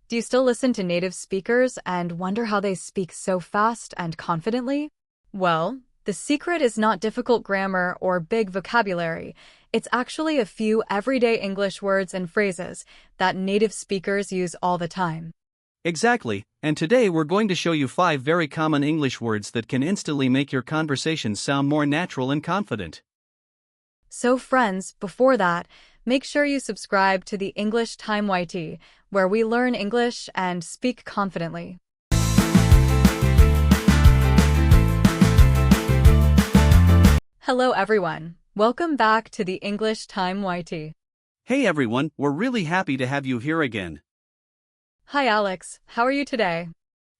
Do you still listen to native speakers and wonder how they speak so fast and confidently? Well, the secret is not difficult grammar or big vocabulary. It's actually a few everyday English words and phrases that native speakers use all the time. Exactly, and today we're going to show you 5 very common English words that can instantly make your conversations sound more natural and confident. So friends, before that, make sure you subscribe to the English Time YT, where we learn English and speak confidently. Hello everyone, welcome back to the English Time YT. Hey everyone, we're really happy to have you here again. Hi Alex, how are you today?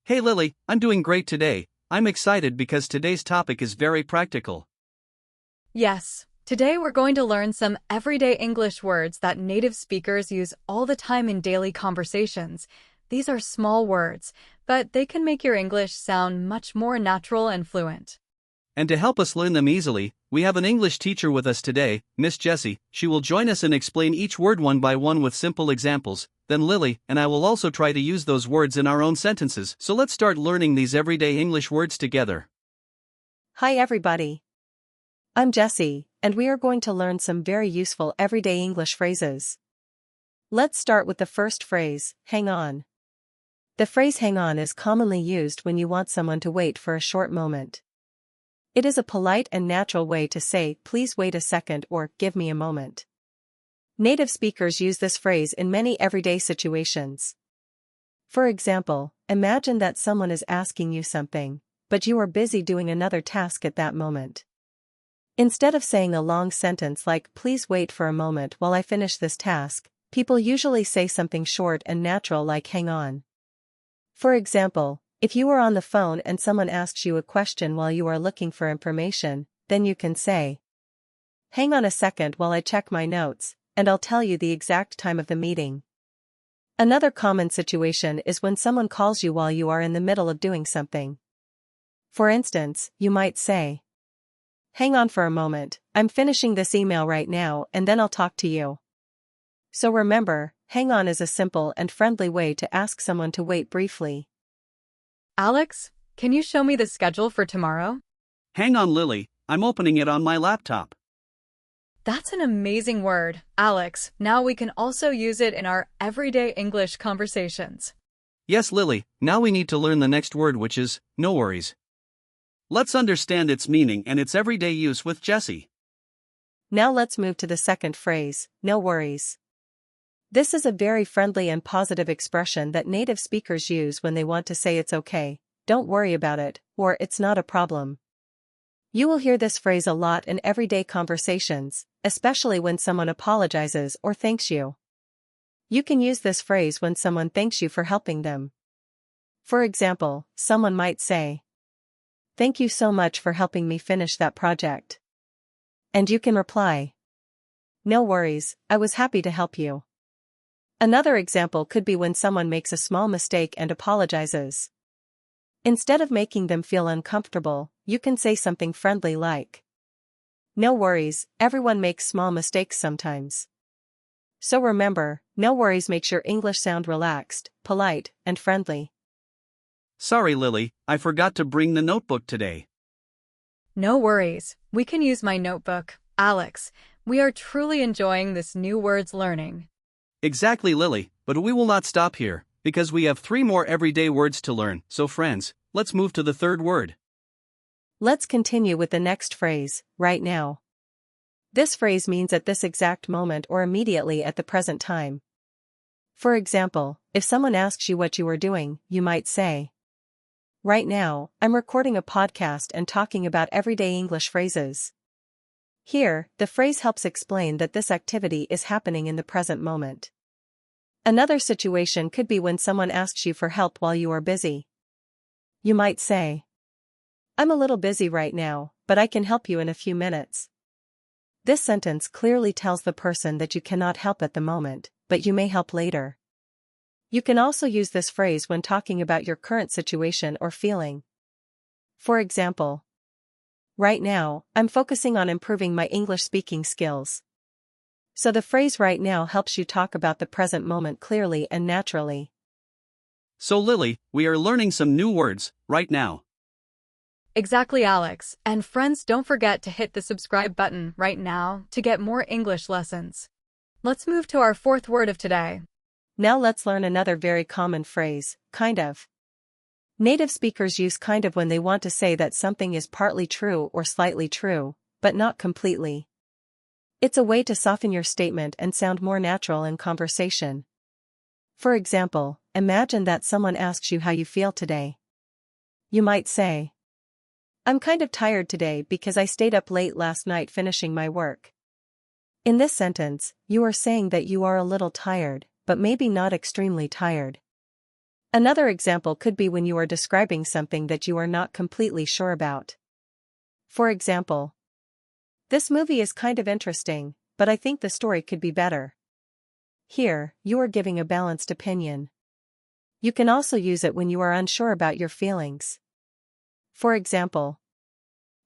Hey Lily, I'm doing great today. I'm excited because today's topic is very practical. Yes, today we're going to learn some everyday English words that native speakers use all the time in daily conversations. These are small words, but they can make your English sound much more natural and fluent. And to help us learn them easily, we have an English teacher with us today, Miss Jessie. She will join us and explain each word one by one with simple examples. Then Lily and I will also try to use those words in our own sentences. So let's start learning these everyday English words together. Hi everybody. I'm Jessie, and we are going to learn some very useful everyday English phrases. Let's start with the first phrase, hang on. The phrase hang on is commonly used when you want someone to wait for a short moment. It is a polite and natural way to say, please wait a second or give me a moment. Native speakers use this phrase in many everyday situations. For example, imagine that someone is asking you something, but you are busy doing another task at that moment. Instead of saying a long sentence like, please wait for a moment while I finish this task, people usually say something short and natural like hang on. For example, if you are on the phone and someone asks you a question while you are looking for information, then you can say, hang on a second while I check my notes, and I'll tell you the exact time of the meeting. Another common situation is when someone calls you while you are in the middle of doing something. For instance, you might say, hang on for a moment, I'm finishing this email right now and then I'll talk to you. So remember, hang on is a simple and friendly way to ask someone to wait briefly. Alex, can you show me the schedule for tomorrow? Hang on Lily, I'm opening it on my laptop. That's an amazing word, Alex. Now we can also use it in our everyday English conversations. Yes Lily, now we need to learn the next word, which is, no worries. Let's understand its meaning and its everyday use with Jessie. Now let's move to the second phrase, no worries. This is a very friendly and positive expression that native speakers use when they want to say it's okay, don't worry about it, or it's not a problem. You will hear this phrase a lot in everyday conversations, especially when someone apologizes or thanks you. You can use this phrase when someone thanks you for helping them. For example, someone might say, thank you so much for helping me finish that project. And you can reply, no worries, I was happy to help you. Another example could be when someone makes a small mistake and apologizes. Instead of making them feel uncomfortable, you can say something friendly like, no worries, everyone makes small mistakes sometimes. So remember, no worries makes your English sound relaxed, polite, and friendly. Sorry Lily, I forgot to bring the notebook today. No worries, we can use my notebook, Alex. We are truly enjoying this new words learning. Exactly Lily, but we will not stop here, because we have 3 more everyday words to learn. So friends, let's move to the third word. Let's continue with the next phrase, right now. This phrase means at this exact moment or immediately at the present time. For example, if someone asks you what you are doing, you might say, right now, I'm recording a podcast and talking about everyday English phrases. Here, the phrase helps explain that this activity is happening in the present moment. Another situation could be when someone asks you for help while you are busy. You might say, I'm a little busy right now, but I can help you in a few minutes. This sentence clearly tells the person that you cannot help at the moment, but you may help later. You can also use this phrase when talking about your current situation or feeling. For example, right now, I'm focusing on improving my English speaking skills. So the phrase right now helps you talk about the present moment clearly and naturally. So Lily, we are learning some new words, right now. Exactly, Alex. And friends, don't forget to hit the subscribe button right now to get more English lessons. Let's move to our fourth word of today. Now let's learn another very common phrase, kind of. Native speakers use kind of when they want to say that something is partly true or slightly true, but not completely. It's a way to soften your statement and sound more natural in conversation. For example, imagine that someone asks you how you feel today. You might say, "I'm kind of tired today because I stayed up late last night finishing my work." In this sentence, you are saying that you are a little tired, but maybe not extremely tired. Another example could be when you are describing something that you are not completely sure about. For example, "This movie is kind of interesting, but I think the story could be better." Here, you are giving a balanced opinion. You can also use it when you are unsure about your feelings. For example,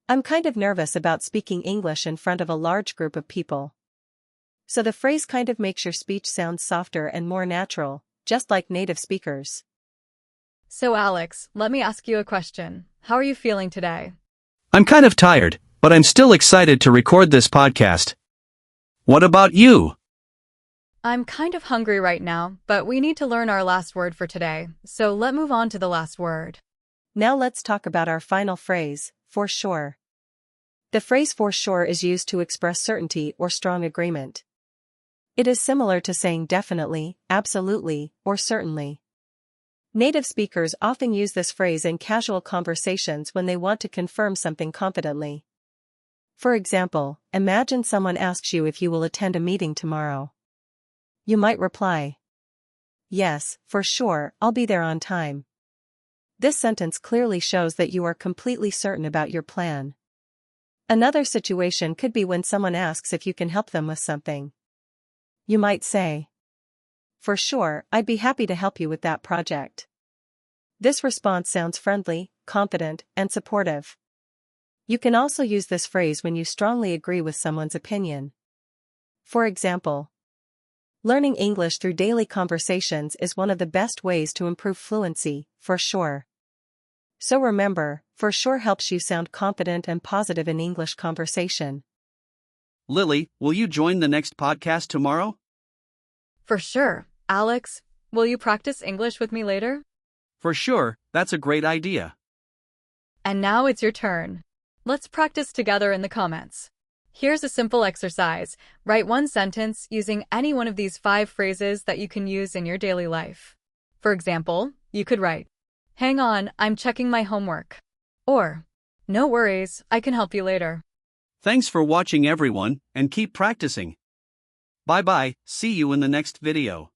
"I'm kind of nervous about speaking English in front of a large group of people." So the phrase kind of makes your speech sound softer and more natural, just like native speakers. So Alex, let me ask you a question. How are you feeling today? I'm kind of tired, but I'm still excited to record this podcast. What about you? I'm kind of hungry right now, but we need to learn our last word for today, so let's move on to the last word. Now let's talk about our final phrase, for sure. The phrase for sure is used to express certainty or strong agreement. It is similar to saying definitely, absolutely, or certainly. Native speakers often use this phrase in casual conversations when they want to confirm something confidently. For example, imagine someone asks you if you will attend a meeting tomorrow. You might reply, "Yes, for sure, I'll be there on time." This sentence clearly shows that you are completely certain about your plan. Another situation could be when someone asks if you can help them with something. You might say, "For sure, I'd be happy to help you with that project." This response sounds friendly, confident, and supportive. You can also use this phrase when you strongly agree with someone's opinion. For example, learning English through daily conversations is one of the best ways to improve fluency, for sure. So remember, for sure helps you sound confident and positive in English conversation. Lily, will you join the next podcast tomorrow? For sure. Alex, will you practice English with me later? For sure, that's a great idea. And now it's your turn. Let's practice together in the comments. Here's a simple exercise. Write one sentence using any one of these 5 phrases that you can use in your daily life. For example, you could write, "Hang on, I'm checking my homework." Or, "No worries, I can help you later." Thanks for watching everyone, and keep practicing. Bye bye, see you in the next video.